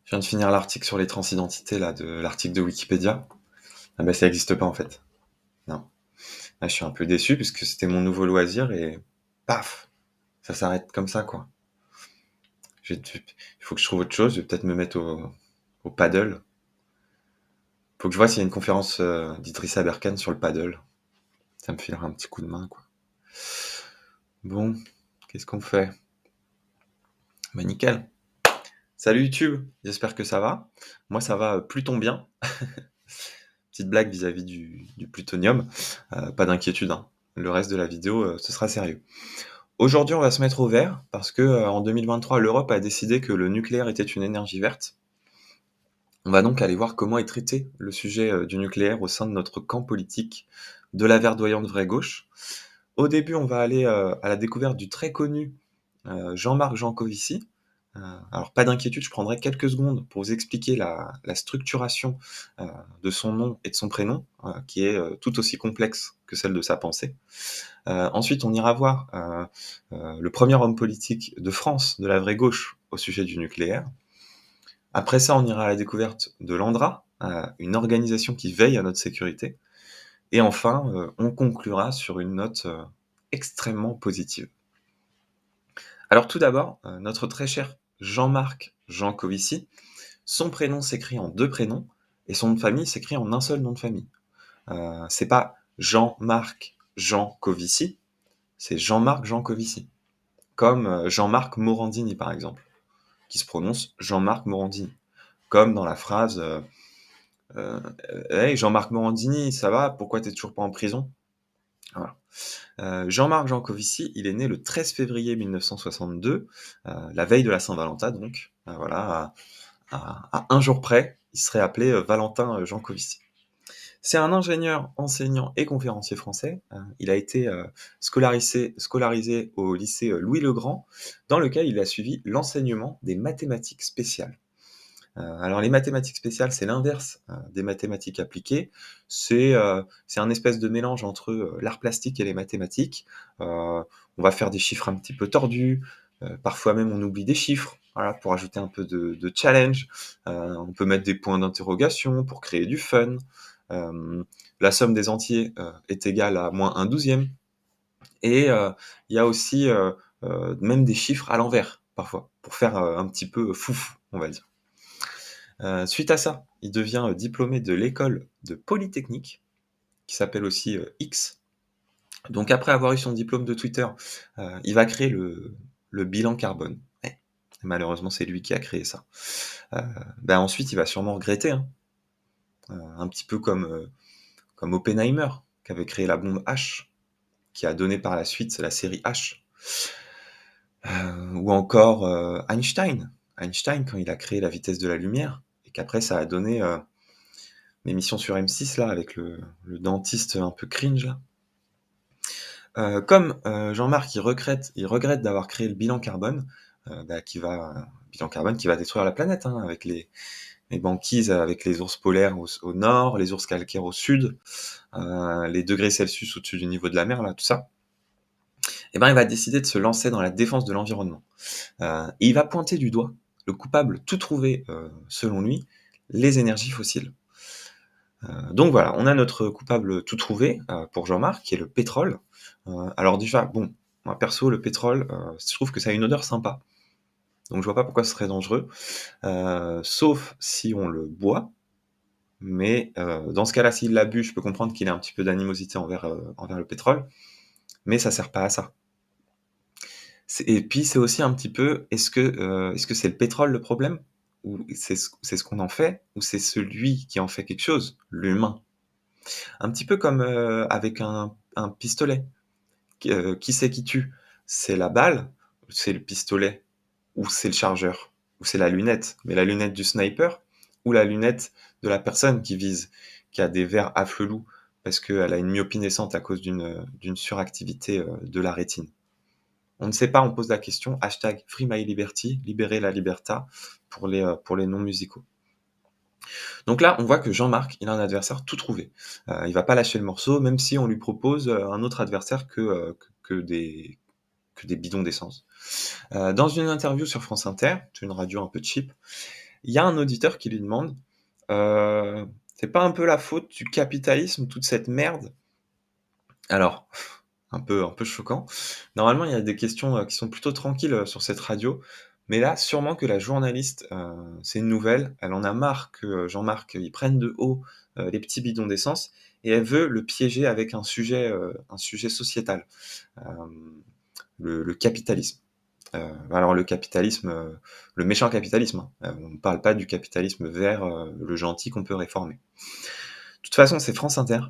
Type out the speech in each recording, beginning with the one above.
Je viens de finir l'article sur les transidentités, là, de l'article de Wikipédia. Ah bah, ça n'existe pas, en fait. Non. Là, je suis un peu déçu, puisque c'était mon nouveau loisir, et paf, ça s'arrête comme ça, quoi. Il faut que je trouve autre chose, je vais peut-être me mettre au paddle. Faut que je vois s'il y a une conférence d'Idrissa Berkane sur le paddle. Ça me filera un petit coup de main, quoi. Bon, qu'est-ce qu'on fait? Bah nickel. Salut YouTube, j'espère que ça va. Moi, ça va plutôt bien. Petite blague vis-à-vis du plutonium. Pas d'inquiétude, hein. Le reste de la vidéo, ce sera sérieux. Aujourd'hui, on va se mettre au vert parce que en 2023, l'Europe a décidé que le nucléaire était une énergie verte. On va donc aller voir comment est traité le sujet du nucléaire au sein de notre camp politique de la verdoyante vraie gauche. Au début, on va aller à la découverte du très connu Jean-Marc Jancovici. Alors pas d'inquiétude, je prendrai quelques secondes pour vous expliquer la structuration de son nom et de son prénom, qui est tout aussi complexe que celle de sa pensée. Ensuite, on ira voir le premier homme politique de France, de la vraie gauche, au sujet du nucléaire. Après ça, on ira à la découverte de l'ANDRA, une organisation qui veille à notre sécurité. Et enfin, on conclura sur une note extrêmement positive. Alors tout d'abord, notre très cher Jean-Marc Jancovici, son prénom s'écrit en deux prénoms, et son nom de famille s'écrit en un seul nom de famille. C'est pas Jean-Marc Jancovici, c'est Jean-Marc Jancovici. Comme Jean-Marc Morandini, par exemple, qui se prononce Jean-Marc Morandini. Comme dans la phrase Hey Jean-Marc Morandini, ça va? Pourquoi t'es toujours pas en prison? Voilà. Jean-Marc Jancovici, il est né le 13 février 1962, la veille de la Saint-Valentin, donc, voilà, à un jour près, il serait appelé Valentin Jancovici. C'est un ingénieur, enseignant et conférencier français. Il a été scolarisé au lycée Louis-le-Grand, dans lequel il a suivi l'enseignement des mathématiques spéciales. Alors les mathématiques spéciales, c'est l'inverse des mathématiques appliquées. C'est un espèce de mélange entre l'art plastique et les mathématiques. On va faire des chiffres un petit peu tordus, parfois même on oublie des chiffres, voilà, pour ajouter un peu de challenge. On peut mettre des points d'interrogation pour créer du fun. La somme des entiers est égale à moins 1/12. Et il y a aussi même des chiffres à l'envers, parfois, pour faire un petit peu foufou, on va dire. Suite à ça, il devient diplômé de l'école de Polytechnique, qui s'appelle aussi X. Donc après avoir eu son diplôme de Twitter, il va créer le bilan carbone. Ouais. Malheureusement, c'est lui qui a créé ça. Ensuite, il va sûrement regretter, hein. Un petit peu comme Oppenheimer, qui avait créé la bombe H, qui a donné par la suite la série H. Ou encore Einstein. Einstein, quand il a créé la vitesse de la lumière, et qu'après ça a donné l'émission sur M6 là, avec le dentiste un peu cringe là. Comme Jean-Marc il regrette d'avoir créé le bilan carbone, bilan carbone qui va détruire la planète, hein, avec les banquises, avec les ours polaires au nord, les ours calcaires au sud, les degrés Celsius au-dessus du niveau de la mer, là, tout ça. Et ben il va décider de se lancer dans la défense de l'environnement. Et il va pointer du doigt le coupable tout trouvé, selon lui, les énergies fossiles. Donc voilà, on a notre coupable tout trouvé pour Jean-Marc, qui est le pétrole. Alors déjà, bon, moi perso, le pétrole, je trouve que ça a une odeur sympa. Donc je vois pas pourquoi ce serait dangereux, sauf si on le boit. Mais dans ce cas-là, s'il l'a bu, je peux comprendre qu'il ait un petit peu d'animosité envers le pétrole, mais ça sert pas à ça. Et puis c'est aussi un petit peu, est-ce que c'est le pétrole le problème? Ou c'est ce qu'on en fait? Ou c'est celui qui en fait quelque chose, l'humain? Un petit peu comme avec un pistolet. Qui c'est qui tue? C'est la balle? Ou c'est le pistolet? Ou c'est le chargeur? Ou c'est la lunette? Mais la lunette du sniper? Ou la lunette de la personne qui vise, qui a des verres à flelou parce qu'elle a une myopie naissante à cause d'une suractivité de la rétine? On ne sait pas, on pose la question. Hashtag Free My Liberty, libérer la liberta pour les non-musicaux. Donc là, on voit que Jean-Marc, il a un adversaire tout trouvé. Il va pas lâcher le morceau, même si on lui propose un autre adversaire que des bidons d'essence. Dans une interview sur France Inter, c'est une radio un peu cheap, Il y a un auditeur qui lui demande, «C'est pas un peu la faute du capitalisme, toute cette merde?» Alors, un peu choquant. Normalement, il y a des questions, qui sont plutôt tranquilles, sur cette radio, mais là, sûrement que la journaliste, c'est une nouvelle, elle en a marre que, Jean-Marc, il prenne de haut, les petits bidons d'essence et elle veut le piéger avec un sujet sociétal, hem, le capitalisme. Alors le capitalisme, le méchant capitalisme, hein, on ne parle pas du capitalisme vert, le gentil qu'on peut réformer. De toute façon, c'est France Inter.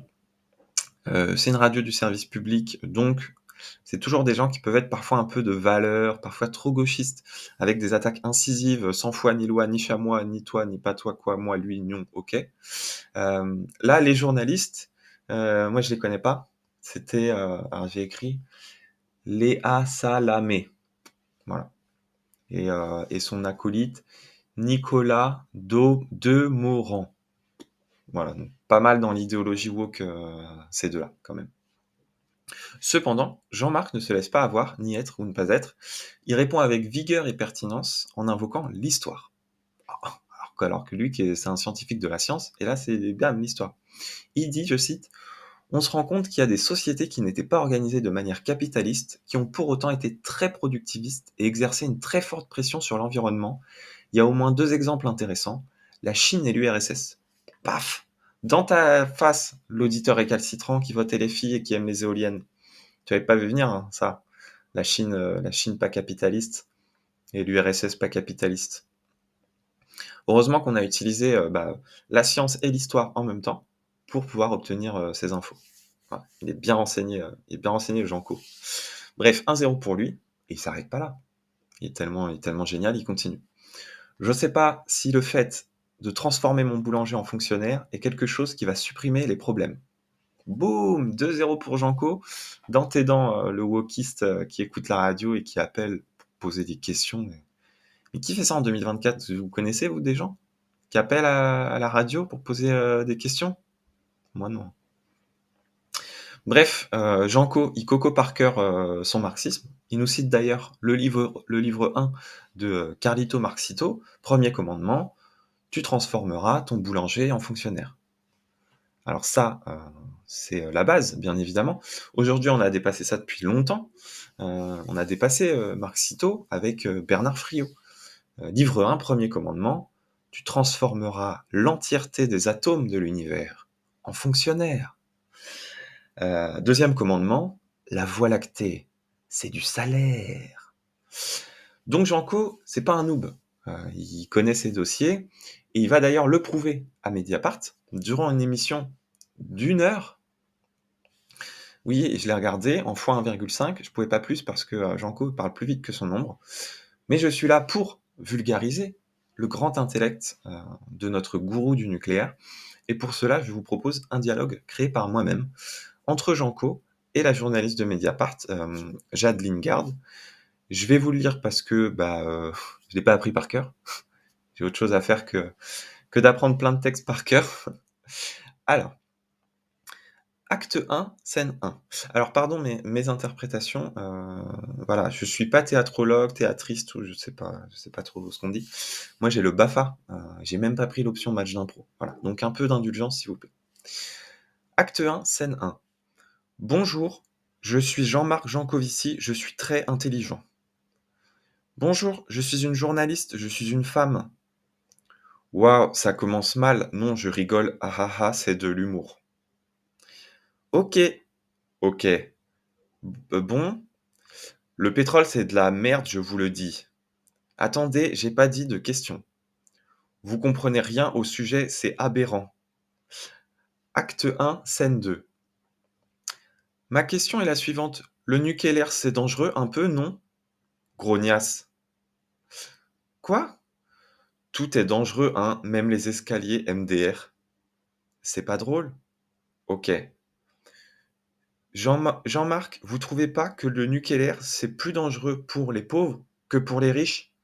C'est une radio du service public, donc c'est toujours des gens qui peuvent être parfois un peu de valeur, parfois trop gauchistes, avec des attaques incisives, sans foi ni loi, ni chamois, ni toi, ni pas toi, quoi, moi, lui, non, OK. Là, les journalistes, moi je les connais pas. C'était, alors j'ai écrit Léa Salamé, voilà, et son acolyte Nicolas Demorand. Voilà, donc pas mal dans l'idéologie woke, ces 2 là, quand même. Cependant, Jean-Marc ne se laisse pas avoir, ni être ou ne pas être. Il répond avec vigueur et pertinence en invoquant l'histoire. Alors que lui, c'est un scientifique de la science, et là, c'est bam, l'histoire. Il dit, je cite, on se rend compte qu'il y a des sociétés qui n'étaient pas organisées de manière capitaliste, qui ont pour autant été très productivistes et exercé une très forte pression sur l'environnement. Il y a au moins 2 exemples intéressants, la Chine et l'URSS. Paf! Dans ta face, l'auditeur récalcitrant qui vote LFI et qui aime les éoliennes. Tu avais pas vu venir, hein, ça. La Chine pas capitaliste et l'URSS pas capitaliste. Heureusement qu'on a utilisé la science et l'histoire en même temps pour pouvoir obtenir ces infos. Voilà. Il est bien renseigné, le Janco. Bref, 1-0 pour lui, et il s'arrête pas là. Il est tellement génial, il continue. Je sais pas si le fait de transformer mon boulanger en fonctionnaire est quelque chose qui va supprimer les problèmes. Boum, 2-0 pour Janco. Dans tes dents, le wokiste qui écoute la radio et qui appelle pour poser des questions. Mais qui fait ça en 2024? Vous connaissez, vous, des gens qui appellent à la radio pour poser des questions? Moi, non. Bref, Janco, il coco par cœur son marxisme. Il nous cite d'ailleurs le livre 1 de Carlito Marxito, Premier commandement, tu transformeras ton boulanger en fonctionnaire. Alors ça, c'est la base, bien évidemment. Aujourd'hui, on a dépassé ça depuis longtemps. On a dépassé Marxito avec Bernard Friot. Livre 1, premier commandement, tu transformeras l'entièreté des atomes de l'univers en fonctionnaires. Deuxième commandement, la Voie lactée, c'est du salaire. Donc Janco, c'est pas un noob. Il connaît ses dossiers et il va d'ailleurs le prouver à Mediapart durant une émission d'1 heure. Oui, je l'ai regardé en x1,5, je pouvais pas plus parce que Janco parle plus vite que son ombre. Mais je suis là pour vulgariser le grand intellect de notre gourou du nucléaire. Et pour cela, je vous propose un dialogue créé par moi-même entre Janco et la journaliste de Mediapart, Jade Lingard. Je vais vous le lire parce que je l'ai pas appris par cœur. J'ai autre chose à faire que d'apprendre plein de textes par cœur. Alors, acte 1, scène 1. Alors pardon, mes interprétations, voilà, je suis pas théatrologue, théâtriste ou je sais pas trop ce qu'on dit. Moi, j'ai le BAFA, j'ai même pas pris l'option match d'impro. Voilà, donc un peu d'indulgence, s'il vous plaît. Acte 1, scène 1. Bonjour, je suis Jean-Marc Jancovici, je suis très intelligent. Bonjour, je suis une journaliste, je suis une femme. Waouh, ça commence mal. Non, je rigole, ah ah ah, c'est de l'humour. Ok, ok. Bon, le pétrole, c'est de la merde, je vous le dis. Attendez, j'ai pas dit de question. Vous comprenez rien au sujet, c'est aberrant. Acte 1, scène 2. Ma question est la suivante. Le nucléaire, c'est dangereux un peu, non? Grognasse. Quoi? Tout est dangereux, hein, même les escaliers MDR. C'est pas drôle? Ok. Jean-Marc, vous trouvez pas que le nucléaire, c'est plus dangereux pour les pauvres que pour les riches?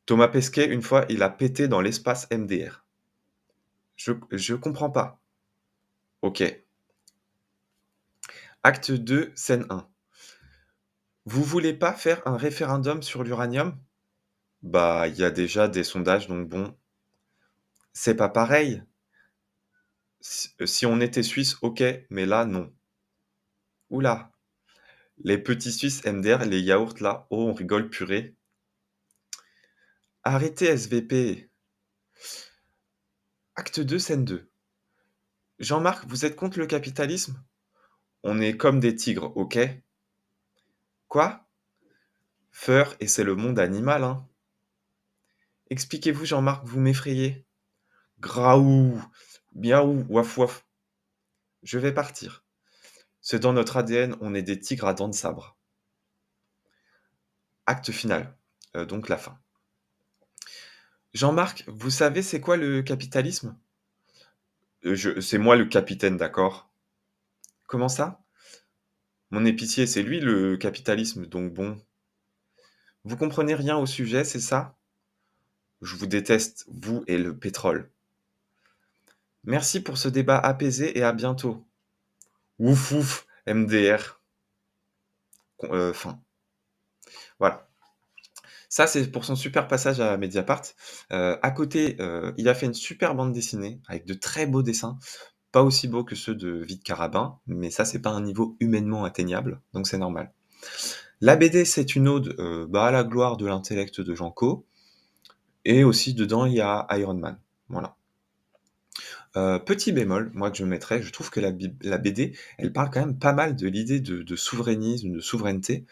Thomas Pesquet, une fois, il a pété dans l'espace MDR. Je comprends pas. Ok. Acte 2, scène 1. Vous voulez pas faire un référendum sur l'uranium? Bah, il y a déjà des sondages, donc bon, c'est pas pareil. Si on était suisse, OK, mais là, non. Ouh là! Les petits Suisses MDR, les yaourts là, oh, on rigole purée. Arrêtez SVP. Acte 2, scène 2. Jean-Marc, vous êtes contre le capitalisme? On est comme des tigres, OK? Quoi? Feur, et c'est le monde animal, hein. Expliquez-vous, Jean-Marc, vous m'effrayez. Graou, miaou, waf waf. Je vais partir. C'est dans notre ADN, on est des tigres à dents de sabre. Acte final, donc la fin. Jean-Marc, vous savez c'est quoi le capitalisme? C'est moi le capitaine, d'accord? Comment ça? Mon épicier, c'est lui le capitalisme, donc bon. Vous comprenez rien au sujet, c'est ça? Je vous déteste, vous et le pétrole. Merci pour ce débat apaisé et à bientôt. Ouf ouf, MDR. Fin. Voilà. Ça, c'est pour son super passage à Mediapart. À côté, il a fait une super bande dessinée avec de très beaux dessins. Pas aussi beaux que ceux de Vite Carabin, mais ça, c'est pas un niveau humainement atteignable, donc c'est normal. La BD, c'est une ode bah, à la gloire de l'intellect de Jean Co. Et aussi, dedans, il y a Iron Man. Voilà. Petit bémol, moi, que je mettrais, je trouve que la BD, elle parle quand même pas mal de l'idée de souverainisme, de souveraineté.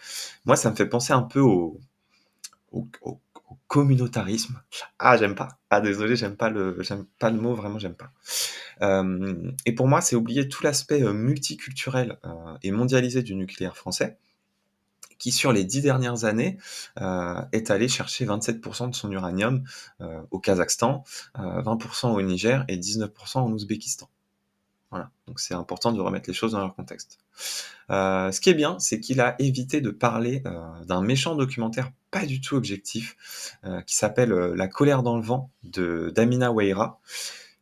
Moi, ça me fait penser un peu au communautarisme. Ah, j'aime pas. Ah, désolé, j'aime pas le mot, vraiment, j'aime pas. Et pour moi, c'est oublier tout l'aspect multiculturel et mondialisé du nucléaire français, qui sur les 10 dernières années est allé chercher 27% de son uranium au Kazakhstan, 20% au Niger et 19% en Ouzbékistan. Voilà, donc c'est important de remettre les choses dans leur contexte. Ce qui est bien, c'est qu'il a évité de parler d'un méchant documentaire pas du tout objectif, qui s'appelle La colère dans le vent d'Amina Ouaira,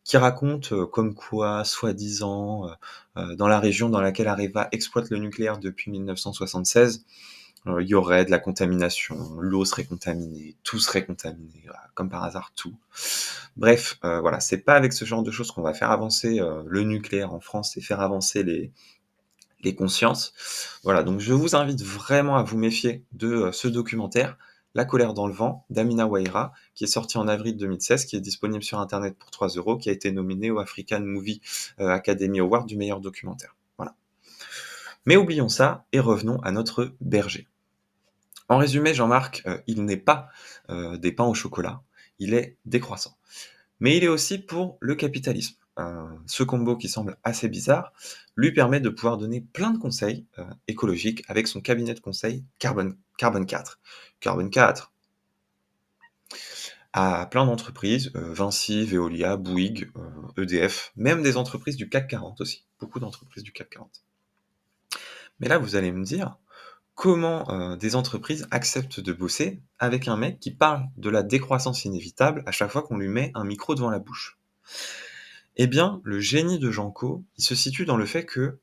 qui raconte comme quoi, soi-disant, dans la région dans laquelle Areva exploite le nucléaire depuis 1976, il y aurait de la contamination, l'eau serait contaminée, tout serait contaminé, voilà, comme par hasard, tout. Bref, voilà, c'est pas avec ce genre de choses qu'on va faire avancer le nucléaire en France et faire avancer les consciences. Voilà, donc je vous invite vraiment à vous méfier de ce documentaire, La colère dans le vent, d'Amina Ouaira, qui est sorti en avril 2016, qui est disponible sur Internet pour 3 €, qui a été nominé au African Movie Academy Award du meilleur documentaire. Voilà. Mais oublions ça et revenons à notre berger. En résumé, Jean-Marc, il n'est pas des pains au chocolat, il est décroissant. Mais il est aussi pour le capitalisme. Ce combo qui semble assez bizarre lui permet de pouvoir donner plein de conseils écologiques avec son cabinet de conseil Carbone 4. Carbone 4 à plein d'entreprises, Vinci, Veolia, Bouygues, EDF, même des entreprises du CAC 40 aussi, beaucoup d'entreprises du CAC 40. Mais là, vous allez me dire, comment des entreprises acceptent de bosser avec un mec qui parle de la décroissance inévitable à chaque fois qu'on lui met un micro devant la bouche? Eh bien, le génie de Jean Co, il se situe dans le fait que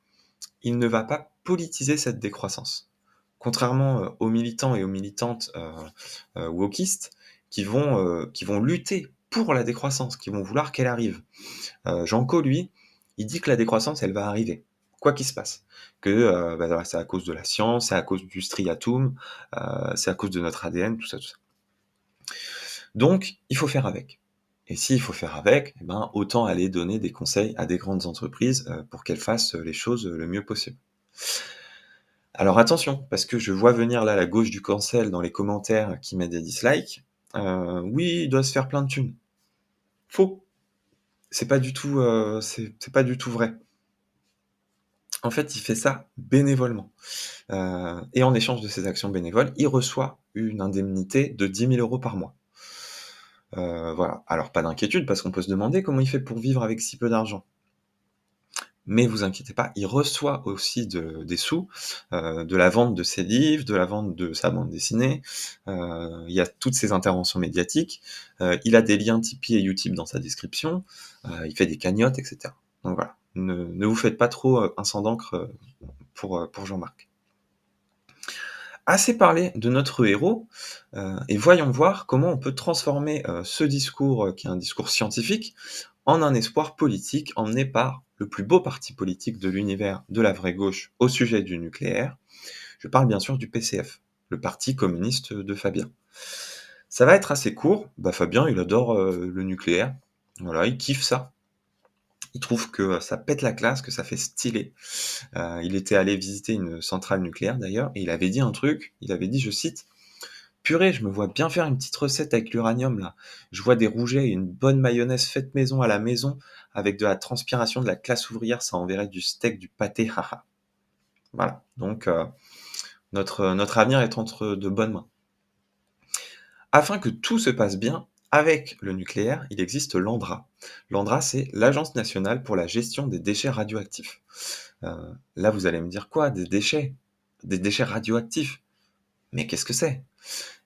il ne va pas politiser cette décroissance. Contrairement aux militants et aux militantes wokistes qui vont lutter pour la décroissance, qui vont vouloir qu'elle arrive. Jean Co, lui, il dit que la décroissance, elle va arriver, quoi qu'il se passe. Que bah, voilà, c'est à cause de la science, c'est à cause du striatum, c'est à cause de notre ADN, tout ça, tout ça. Donc, il faut faire avec. Et s'il faut faire avec, eh ben, autant aller donner des conseils à des grandes entreprises pour qu'elles fassent les choses le mieux possible. Alors attention, parce que je vois venir là la gauche du cancel dans les commentaires qui met des dislikes. Oui, il doit se faire plein de thunes. Faux. C'est pas du tout, c'est pas du tout vrai. En fait, il fait ça bénévolement. Et en échange de ses actions bénévoles, il reçoit une indemnité de 10 000 € par mois. Voilà. Alors pas d'inquiétude, parce qu'on peut se demander comment il fait pour vivre avec si peu d'argent. Mais vous inquiétez pas, il reçoit aussi des sous, de la vente de ses livres, de la vente de sa bande dessinée, il y a toutes ses interventions médiatiques, il a des liens Tipeee et Utip dans sa description, il fait des cagnottes, et cetera. Donc voilà, ne vous faites pas trop un sang d'encre pour Jean-Marc. Assez parlé de notre héros, et voyons voir comment on peut transformer, ce discours, qui est un discours scientifique, en un espoir politique emmené par le plus beau parti politique de l'univers de la vraie gauche au sujet du nucléaire. Je parle bien sûr du PCF, le parti communiste de Fabien. Ça va être assez court, bah, Fabien il adore, le nucléaire, voilà, il kiffe ça. Il trouve que ça pète la classe, que ça fait stylé. Il était allé visiter une centrale nucléaire d'ailleurs et il avait dit un truc, il avait dit, je cite: «Purée, je me vois bien faire une petite recette avec l'uranium là. Je vois des rougets et une bonne mayonnaise faite maison à la maison avec de la transpiration de la classe ouvrière, ça enverrait du steak, du pâté, haha». Voilà, donc notre avenir est entre de bonnes mains. Afin que tout se passe bien avec le nucléaire, il existe l'ANDRA. L'ANDRA, c'est l'Agence nationale pour la gestion des déchets radioactifs. Là, vous allez me dire: «Quoi? Des déchets? Des déchets radioactifs? Mais qu'est-ce que c'est?»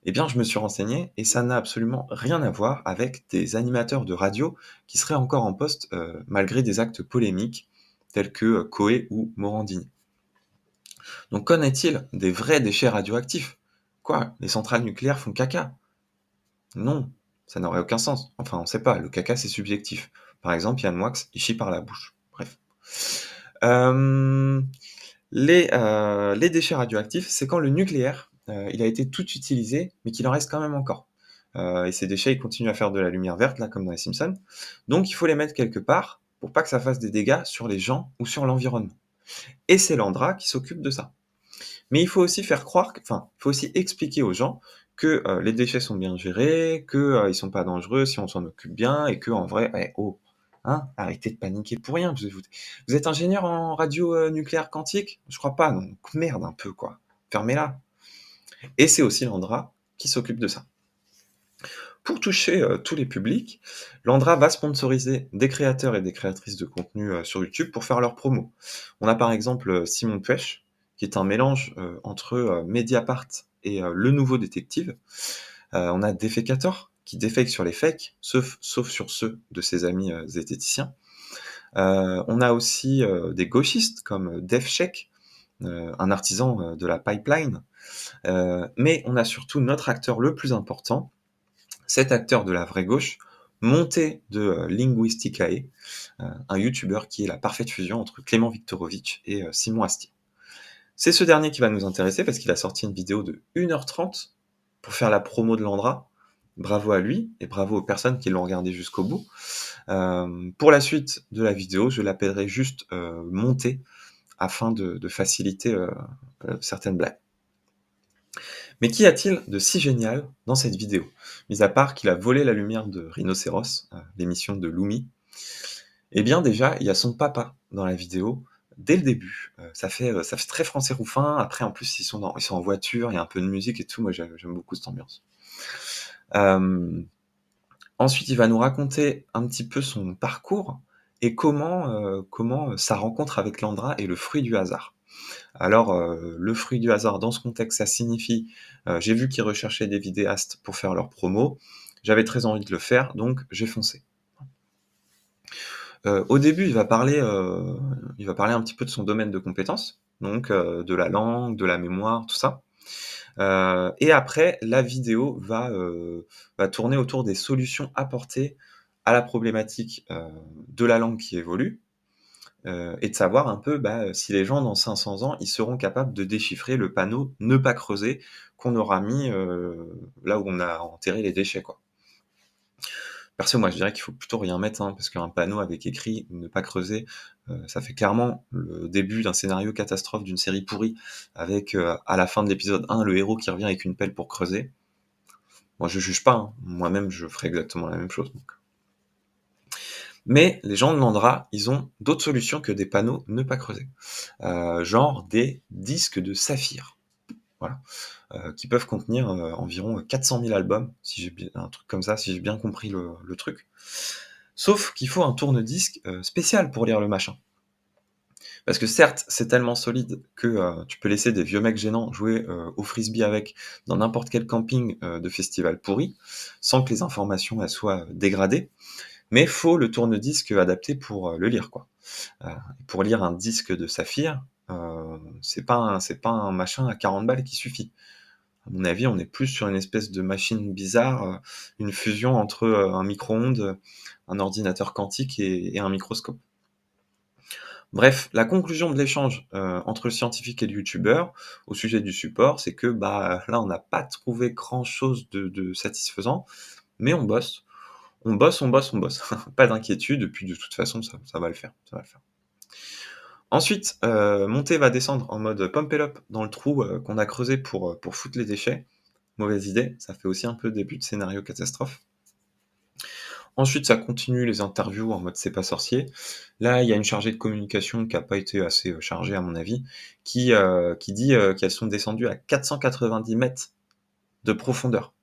Eh bien, je me suis renseigné et ça n'a absolument rien à voir avec des animateurs de radio qui seraient encore en poste, malgré des actes polémiques tels que, Coé ou Morandini. Donc qu'en est-il des vrais déchets radioactifs? Quoi? Les centrales nucléaires font caca? Non, ça n'aurait aucun sens. Enfin, on sait pas, le caca, c'est subjectif. Par exemple, Yann Moix, il chie par la bouche. Bref. Hem, les déchets radioactifs, c'est quand le nucléaire, il a été tout utilisé, mais qu'il en reste quand même encore. Et ces déchets, ils continuent à faire de la lumière verte, là, comme dans les Simpsons. Donc il faut les mettre quelque part, pour pas que ça fasse des dégâts sur les gens ou sur l'environnement. Et c'est l'ANDRA qui s'occupe de ça. Mais il faut aussi faire croire il faut aussi expliquer aux gens que, les déchets sont bien gérés, que, ils sont pas dangereux si on s'en occupe bien et qu'en vrai, eh oh, hein, arrêtez de paniquer pour rien. Vous êtes ingénieur en radio, nucléaire quantique? Je crois pas, donc merde un peu quoi, fermez-la. Et c'est aussi l'ANDRA qui s'occupe de ça. Pour toucher, tous les publics, l'ANDRA va sponsoriser des créateurs et des créatrices de contenu, sur YouTube pour faire leur promo. On a par exemple, Simon Pêche, qui est un mélange, entre, Mediapart et Le Nouveau Détective. On a Defecator, qui défèque sur les fakes, sauf sur ceux de ses amis, zététiciens. On a aussi, des gauchistes comme DefCheck, un artisan, de la pipeline. Mais on a surtout notre acteur le plus important, cet acteur de la vraie gauche, monté de Linguisticae, un youtubeur qui est la parfaite fusion entre Clément Viktorovitch et Simon Astier. C'est ce dernier qui va nous intéresser parce qu'il a sorti une vidéo de 1h30 pour faire la promo de l'ANDRA. Bravo à lui et bravo aux personnes qui l'ont regardé jusqu'au bout. Pour la suite de la vidéo, je l'appellerai juste montée afin de faciliter certaines blagues. Mais qu'y a-t-il de si génial dans cette vidéo? Mis à part qu'il a volé la lumière de Rhinocéros, l'émission de Lumi, eh bien déjà, il y a son papa dans la vidéo, dès le début. Ça fait très Français Rouffin. Après, en plus, ils sont en voiture, il y a un peu de musique et tout. Moi, j'aime beaucoup cette ambiance. Hem, Ensuite, il va nous raconter un petit peu son parcours et comment sa rencontre avec Landra est le fruit du hasard. Alors, le fruit du hasard dans ce contexte, ça signifie, j'ai vu qu'ils recherchaient des vidéastes pour faire leur promo, j'avais très envie de le faire, donc j'ai foncé. Au début, il va parler un petit peu de son domaine de compétences, donc de la langue, de la mémoire, tout ça. Et après, la vidéo va tourner autour des solutions apportées à la problématique, de la langue qui évolue, et de savoir un peu, bah, si les gens dans 500 ans, ils seront capables de déchiffrer le panneau «Ne pas creuser» qu'on aura mis, là où on a enterré les déchets, quoi. Perso, moi, je dirais qu'il faut plutôt rien mettre, hein, parce qu'un panneau avec écrit «Ne pas creuser», ça fait clairement le début d'un scénario catastrophe d'une série pourrie avec, à la fin de l'épisode 1, le héros qui revient avec une pelle pour creuser. Moi, je juge pas, hein, moi-même, je ferais exactement la même chose, donc. Mais les gens de Landra, ils ont d'autres solutions que des panneaux «Ne pas creuser», genre des disques de saphir, voilà, qui peuvent contenir, environ 400 000 albums, si j'ai bien un truc comme ça, si j'ai bien compris le truc. Sauf qu'il faut un tourne-disque, spécial pour lire le machin. Parce que certes, c'est tellement solide que, tu peux laisser des vieux mecs gênants jouer, au frisbee avec, dans n'importe quel camping, de festival pourri, sans que les informations, elles soient, dégradées. Mais faut le tourne-disque adapté pour, le lire, quoi. Pour lire un disque de saphir, c'est pas un machin à 40 balles qui suffit. À mon avis, on est plus sur une espèce de machine bizarre, une fusion entre, un micro-ondes, un ordinateur quantique et un microscope. Bref, la conclusion de l'échange, entre le scientifique et le youtubeur, au sujet du support, c'est que, bah, là, on n'a pas trouvé grand chose de satisfaisant, mais on bosse. On bosse, on bosse, on bosse. Pas d'inquiétude, et puis de toute façon, ça va le faire, ça va le faire. Ensuite, Monté va descendre en mode pump it up dans le trou, qu'on a creusé pour foutre les déchets. Mauvaise idée, ça fait aussi un peu début de scénario catastrophe. Ensuite, ça continue les interviews en mode c'est pas sorcier. Là, il y a une chargée de communication qui a pas été assez, chargée à mon avis, qui dit, qu'elles sont descendues à 490 mètres de profondeur.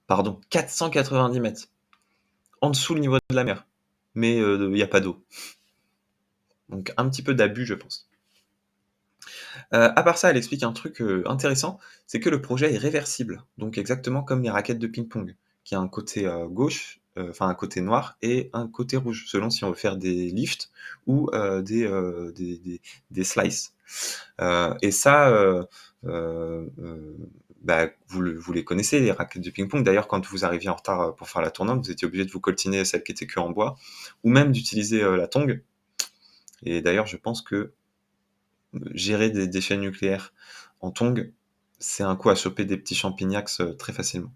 Pardon, 490 mètres, en dessous le niveau de la mer, mais il y a pas d'eau. Donc un petit peu d'abus, je pense. À part ça, elle explique un truc, intéressant, c'est que le projet est réversible, donc exactement comme les raquettes de ping-pong, qui a un côté, gauche, enfin un côté noir et un côté rouge, selon si on veut faire des lifts ou, des slices. Et ça, bah, vous les connaissez les raquettes de ping-pong. D'ailleurs, quand vous arriviez en retard, pour faire la tournante, vous étiez obligé de vous coltiner celle qui était qu'en bois ou même d'utiliser, la tongue. Et d'ailleurs, je pense que gérer des déchets nucléaires en tongs, c'est un coup à choper des petits champignacs, très facilement.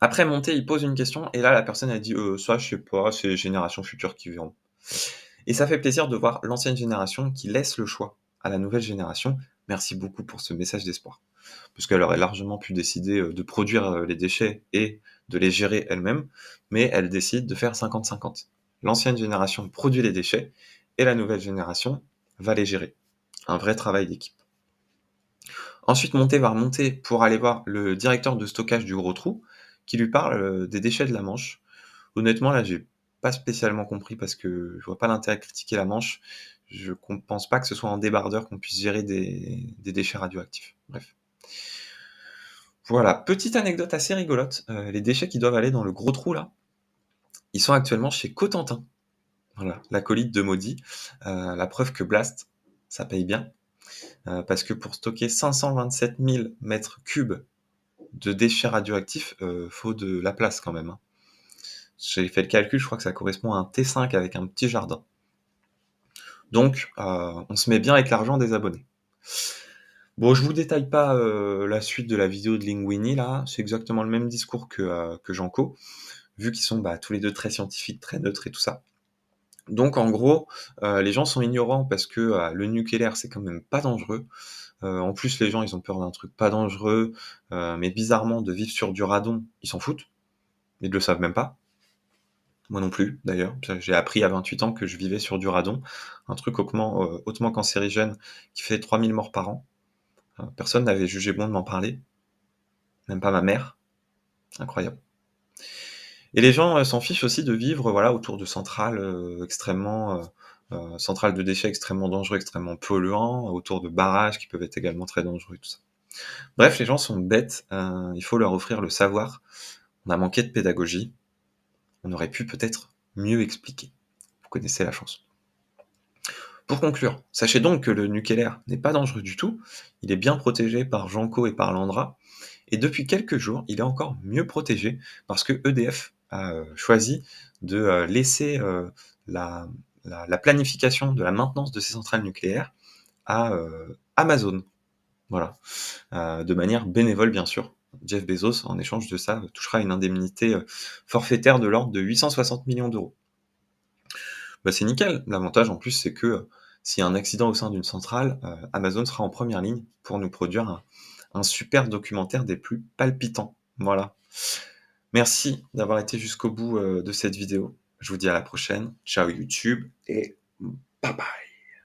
Après Monté, il pose une question et là la personne elle dit: ça je sais pas, c'est les générations futures qui verront». Et ça fait plaisir de voir l'ancienne génération qui laisse le choix à la nouvelle génération. Merci beaucoup pour ce message d'espoir. Parce qu'elle aurait largement pu décider, de produire, les déchets et de les gérer elle-même, mais elle décide de faire 50-50. L'ancienne génération produit les déchets et la nouvelle génération va les gérer. Un vrai travail d'équipe. Ensuite, Monté va remonter pour aller voir le directeur de stockage du Gros Trou, qui lui parle, des déchets de la Manche. Honnêtement, là, j'ai pas spécialement compris parce que je vois pas l'intérêt de critiquer la Manche. Je pense pas que ce soit en débardeur qu'on puisse gérer des déchets radioactifs. Bref. Voilà, petite anecdote assez rigolote, les déchets qui doivent aller dans le Gros Trou là, ils sont actuellement chez Cotentin. Voilà, l'acolyte de Maudit, la preuve que Blast, ça paye bien, parce que pour stocker 527 000 m3 de déchets radioactifs, faut de la place quand même, hein. J'ai fait le calcul, je crois que ça correspond à un T5 avec un petit jardin. Donc, on se met bien avec l'argent des abonnés. Bon, je vous détaille pas, la suite de la vidéo de Linguini là, c'est exactement le même discours que Janko, vu qu'ils sont, bah, tous les 2 très scientifiques, très neutres et tout ça. Donc en gros, les gens sont ignorants parce que, le nucléaire, c'est quand même pas dangereux. En plus, les gens, ils ont peur d'un truc pas dangereux, mais bizarrement de vivre sur du radon, ils s'en foutent. Ils le savent même pas. Moi non plus, d'ailleurs. J'ai appris à 28 ans que je vivais sur du radon, un truc hautement cancérigène qui fait 3000 morts par an. Personne n'avait jugé bon de m'en parler, même pas ma mère. Incroyable. Et les gens, s'en fichent aussi de vivre, voilà, autour de centrales, centrales de déchets extrêmement dangereux, extrêmement polluants, autour de barrages qui peuvent être également très dangereux et tout ça. Bref, les gens sont bêtes, il faut leur offrir le savoir. On a manqué de pédagogie, on aurait pu peut-être mieux expliquer. Vous connaissez la chanson. Pour conclure, sachez donc que le nucléaire n'est pas dangereux du tout, il est bien protégé par Janko et par l'ANDRA, et depuis quelques jours, il est encore mieux protégé parce que EDF a choisi de laisser la, la planification de la maintenance de ces centrales nucléaires à Amazon, voilà, de manière bénévole bien sûr. Jeff Bezos, en échange de ça, touchera une indemnité forfaitaire de l'ordre de 860 millions d'euros. Bah, c'est nickel. L'avantage en plus, c'est que s'il y a un accident au sein d'une centrale, Amazon sera en première ligne pour nous produire un super documentaire des plus palpitants. Voilà. Merci d'avoir été jusqu'au bout de cette vidéo. Je vous dis à la prochaine. Ciao YouTube et bye bye.